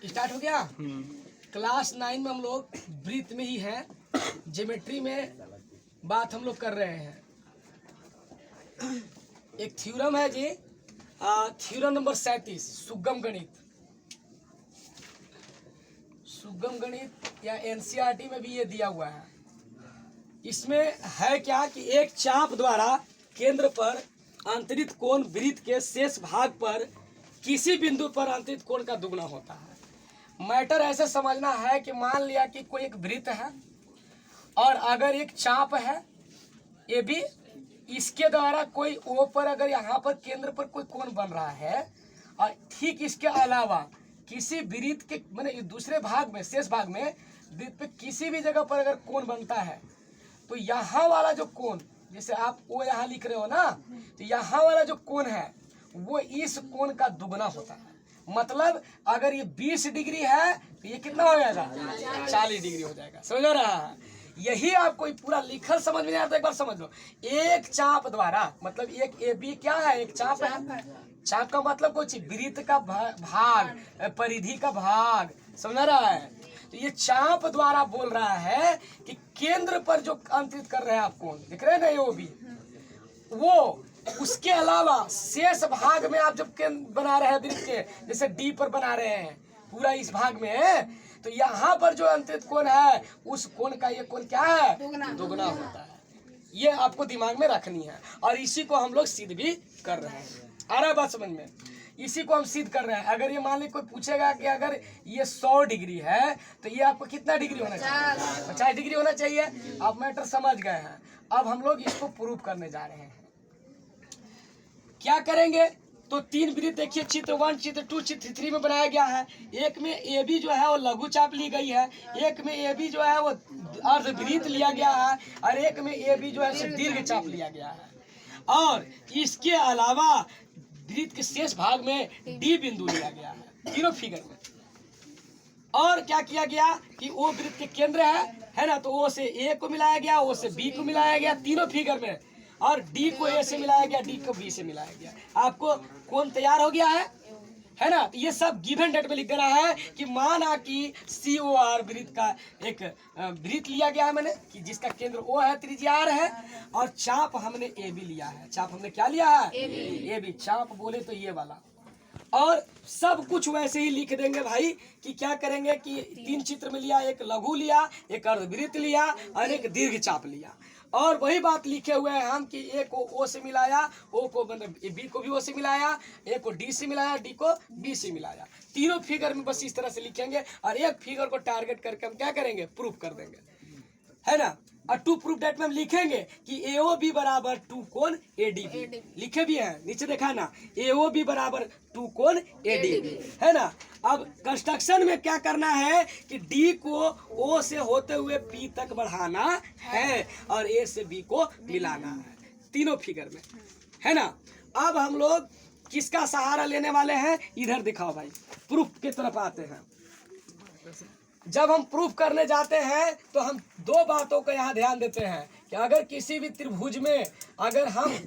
Start हो गया। Class 9 में हम लोग वृत्त में ही हैं, ज्योमेट्री में बात हम लोग कर रहे हैं। एक थ्योरम है जी, थ्योरम नंबर 37 सुगम गणित। सुगम गणित या एनसीईआरटी में भी ये दिया हुआ है। इसमें है क्या कि एक चाप द्वारा केंद्र पर अंतरित कोण वृत्त के शेष भाग पर किसी बिंदु पर अंतरित कोण का दुगना होता है। मैटर ऐसे समझना है कि मान लिया कि कोई एक वृत्त है और अगर एक चाप है ये भी, इसके द्वारा कोई ओ पर अगर यहाँ पर केंद्र पर कोई कोण बन रहा है और ठीक इसके अलावा किसी वृत्त के माने दूसरे भाग में, शेष भाग में वृत्त पे किसी भी जगह पर अगर कोण बनता है तो यहाँ वाला जो कोण, जैसे आप वो यहाँ लिख रहे हो ना, तो यहाँ वाला जो कोण है वो इस कोण का दुगना होता है। मतलब अगर ये 20 डिग्री है तो ये कितना हो जाएगा, 40 डिग्री हो जाएगा। समझ रहा है? यही आपको पूरा लिखल समझ में नहीं आता, एक बार समझ लो। एक चाप द्वारा, मतलब एक ए बी क्या है, एक चाप है। चाप का मतलब कुछ वृत्त का भाग, परिधि का भाग, समझ रहा है? तो ये चाप द्वारा बोल रहा है कि केंद्र पर जो अंतरित कर रहे हैं आप कोण, दिख रहे हैं ना, वो भी वो उसके अलावा शेष भाग में आप जब केंद्र बना रहे हैं वृत्त के, जैसे डी पर बना रहे हैं पूरा इस भाग में है, तो यहाँ पर जो अंतरित कोण है उस कोण का ये कोण क्या है, दुगना होता है। ये आपको दिमाग में रखनी है और इसी को हम लोग सिद्ध भी कर रहे हैं। आ रहा है बात समझ में? इसी को हम सिद्ध कर रहे हैं। अगर ये मान ली कोई पूछेगा कि अगर ये 100 डिग्री है तो ये आपको कितना डिग्री होना चाहिए, 50 डिग्री होना चाहिए। आप मैटर समझ गए हैं। अब हम लोग इसको प्रूव करने जा रहे हैं। क्या करेंगे तो 3 वृत्त देखिए, चित्र 1, चित्र 2, चित्र 3 में बनाया गया है। एक में ए बी जो है वो लघु चाप ली गई है, एक में ए बी जो है वो अर्धवृत्त लिया गया है और एक में ए बी जो है दीर्घ चाप लिया गया है। और इसके अलावा वृत्त के शेष भाग में डी बिंदु लिया गया है तीनों फिगर में। और क्या किया गया कि वो वृत्त के केंद्र है ना, तो ओ से ए को मिलाया गया, ओ से बी को मिलाया गया तीनों फिगर में, और डी को ए से मिलाया गया, डी को बी से मिलाया गया। आपको कोण तैयार हो गया है ना? तो ये सब गिवन डेट में लिख देना है कि माना कि COR वृत्त का एक वृत्त लिया गया है मैंने, कि जिसका केंद्र O है, त्रिज्या R है, और चाप हमने AB लिया है। चाप हमने क्या लिया है? AB। चाप बोले तो ये वाला। और सब कुछ वैसे ही लिख देंगे भाई कि क्या करेंगे कि 3 चित्र में लिया, एक लघु लिया, एक अर्धवृत्त लिया और एक दीर्घ चाप लिया। और वही बात लिखे हुए हैं हम कि ए को ओ से मिलाया, ओ को मतलब बी को भी ओ से मिलाया, ए को डी से मिलाया, डी को बी से मिलाया। तीनों फिगर में बस इस तरह से लिखेंगे और एक फिगर को टारगेट करके हम क्या करेंगे, प्रूफ कर देंगे, है ना? और टू प्रूफ डेट में हम लिखेंगे कि AOB बराबर 2 कोण ADB। लिखे भी हैं, नीचे देखा ना, AOB बराबर 2 कोण ADB, है ना? अब कंस्ट्रक्शन में क्या करना है कि D को O से होते हुए P तक बढ़ाना है और A से B को मिलाना है तीनों फिगर में, है ना? अब हम लोग किसका सहारा लेने वाले हैं, इधर दिखाओ भाई, प्रूफ की तरफ आते हैं। जब हम प्रूफ करने जाते हैं तो हम 2 बातों का यहाँ ध्यान देते हैं कि अगर किसी भी त्रिभुज में अगर हम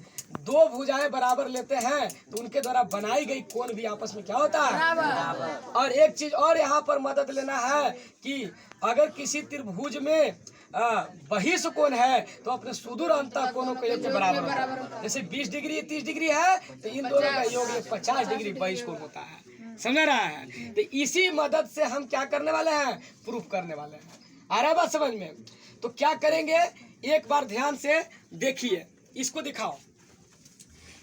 2 भुजाएं बराबर लेते हैं तो उनके द्वारा बनाई गई कोण भी आपस में क्या होता है। और एक चीज और यहाँ पर मदद लेना है कि अगर किसी त्रिभुज में बहिष कोण है तो अपने सुदूर अंतः कोणों के योग के बराबर होता है। जैसे 20 डिग्री 30 डिग्री है तो इन दोनों का योग 50 डिग्री बहिष कोण होता है। समझ रहा है? तो इसी मदद से हम क्या करने वाले हैं, प्रूफ करने वाले हैं। आ रहा है बात समझ में? तो क्या करेंगे, एक बार ध्यान से देखिए, इसको दिखाओ।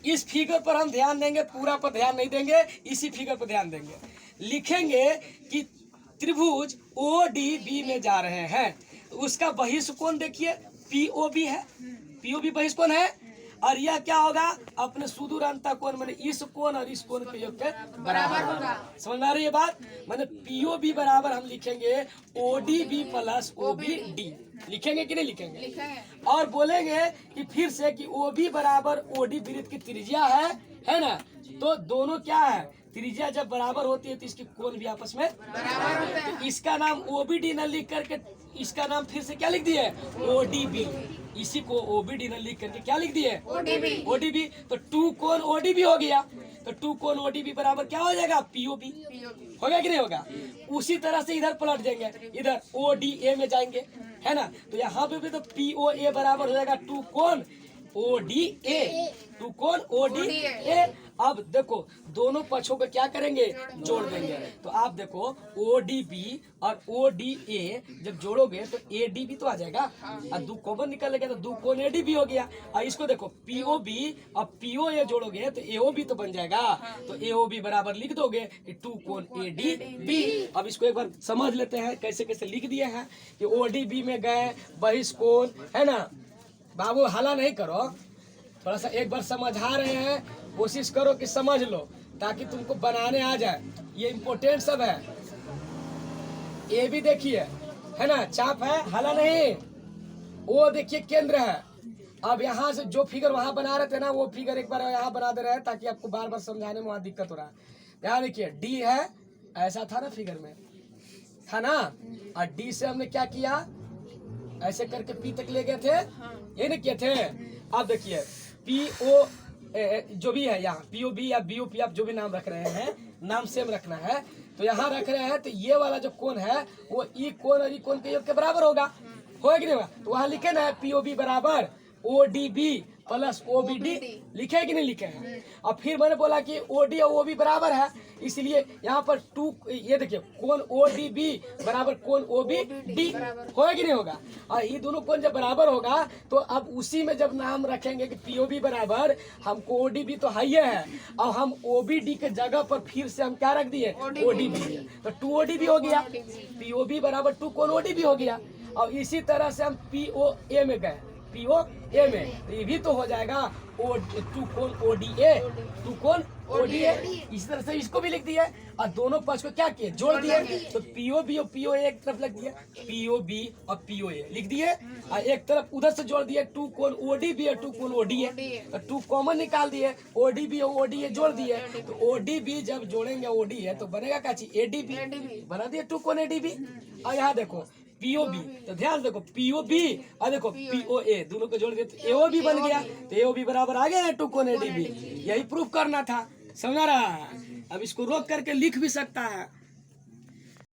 इस फिगर पर हम ध्यान देंगे, पूरा पर ध्यान नहीं देंगे, इसी फिगर पर ध्यान देंगे। लिखेंगे कि त्रिभुज ODB में जा रहे हैं, तो उसका बहिष कोण देखिए POB है, POB बहिष कोण है, और यह क्या होगा, अपने सुदूर अंतः कोण मैंने इस कोण और इस कोण के योग के बराबर होगा। समझ आ रही है बात? मैंने POB बराबर हम लिखेंगे ODB प्लस OBD। लिखेंगे कि नहीं लिखेंगे? और बोलेंगे कि फिर से कि OB बराबर OD वृत्त की त्रिज्या है ना? तो दोनों क्या है, त्रिज्या जब बराबर होती है तो इसकी कोण भी आपस में बराबर होते हैं। तो इसका नाम OBD न लिख करके इसका नाम फिर से क्या लिख दिए, ODB। इसी को OBD न लिख करके क्या लिख दिए, ODB। तो 2 कोण ODB हो गया। तो टू कोण ODB बराबर क्या हो जाएगा POB। होगा कि नहीं होगा। उसी तरह से इधर पलट देंगे, इधर ODA में जाएंगे, है ना। तो यहाँ पे भी तो POA बराबर हो जाएगा टू कोण ODA, टू कोण ODA। अब देखो दोनों पक्षों को क्या करेंगे, जोड़ देंगे। तो आप देखो ODB और ODA जब जोड़ोगे तो ADB तो आ जाएगा, और दो कॉमन निकलेगा तो दो कोण ADB हो गया। और इसको देखो POB और POA जोड़ोगे तो AOB तो बन जाएगा। तो AOB बराबर लिख दोगे कि टू कोण ADB। अब इसको एक बार समझ लेते हैं कैसे कैसे लिख दिए हैं कि ODB में गए बहिष्कोण, है ना। बाबू हला नहीं करो, थोड़ा सा एक बार समझा रहे हैं, कोशिश करो कि समझ लो ताकि तुमको बनाने आ जाए। ये इम्पोर्टेंट सब है। ये भी देखिए, है ना, चाप है, हला नहीं। वो देखिए केंद्र है। अब यहाँ से जो फिगर वहां बना रहे थे ना, वो फिगर एक बार यहाँ बना दे रहे हैं ताकि आपको बार बार समझाने में वहां दिक्कत हो रहा है। यहाँ देखिए D है, ऐसा था ना फिगर में, था ना। और D से हमने क्या किया, ऐसे करके P तक ले गए थे, ये नहीं किए थे। अब देखिए PO जो भी है यहाँ POB या BOP आप जो भी नाम रख रहे हैं, नाम सेम रखना है। तो यहाँ रख रहे हैं तो ये वाला जो कोण है वो ई कोण और ई कोण के योग के बराबर होगा कि नहीं होगा। तो वहाँ लिखे ना है POB बराबर ODB प्लस OBD, लिखे है कि नहीं लिखे हैं। और फिर मैंने बोला कि OD और OB बराबर है, इसलिए यहाँ पर टू, ये देखिए कोण ODB बराबर कोण OBD होगा कि नहीं होगा। और ये दोनों कोण जब बराबर होगा तो अब उसी में जब नाम रखेंगे कि POB बराबर, हमको ODB तो हाई है और हम OBD के जगह पर फिर से हम क्या रख दिए, ODB। तो 2ODB हो गया, POB बराबर टू कोण ODB हो गया। और इसी तरह से हम POA में गए, POA में तो ये भी तो हो जाएगा टू कोण ODA, टू कोण ODA। इसी तरह से इसको भी लिख दिया और दोनों पक्ष को क्या किए, जोड़ दिए। तो POB और POA एक तरफ लिख दिए, POB और POA लिख दिए, और एक तरफ उधर से जोड़ दिए टू कोण ODB और टू कोण ODA। तो टू कॉमन निकाल दिए, ODB और ODA जोड़ दिए। तो ODB जब जोड़ेंगे ODA तो बनेगा क्या चीज, ADB बना दिए टू कोण ADB। और यहाँ देखो POB, तो ध्यान देखो POB और देखो POA दोनों को जोड़ दिए तो AOB बन गया। तो AOB बराबर आ गया ना टू कोण ADB। यही प्रूफ करना था, समझा रहा है। अब इसको रोक करके लिख भी सकता है।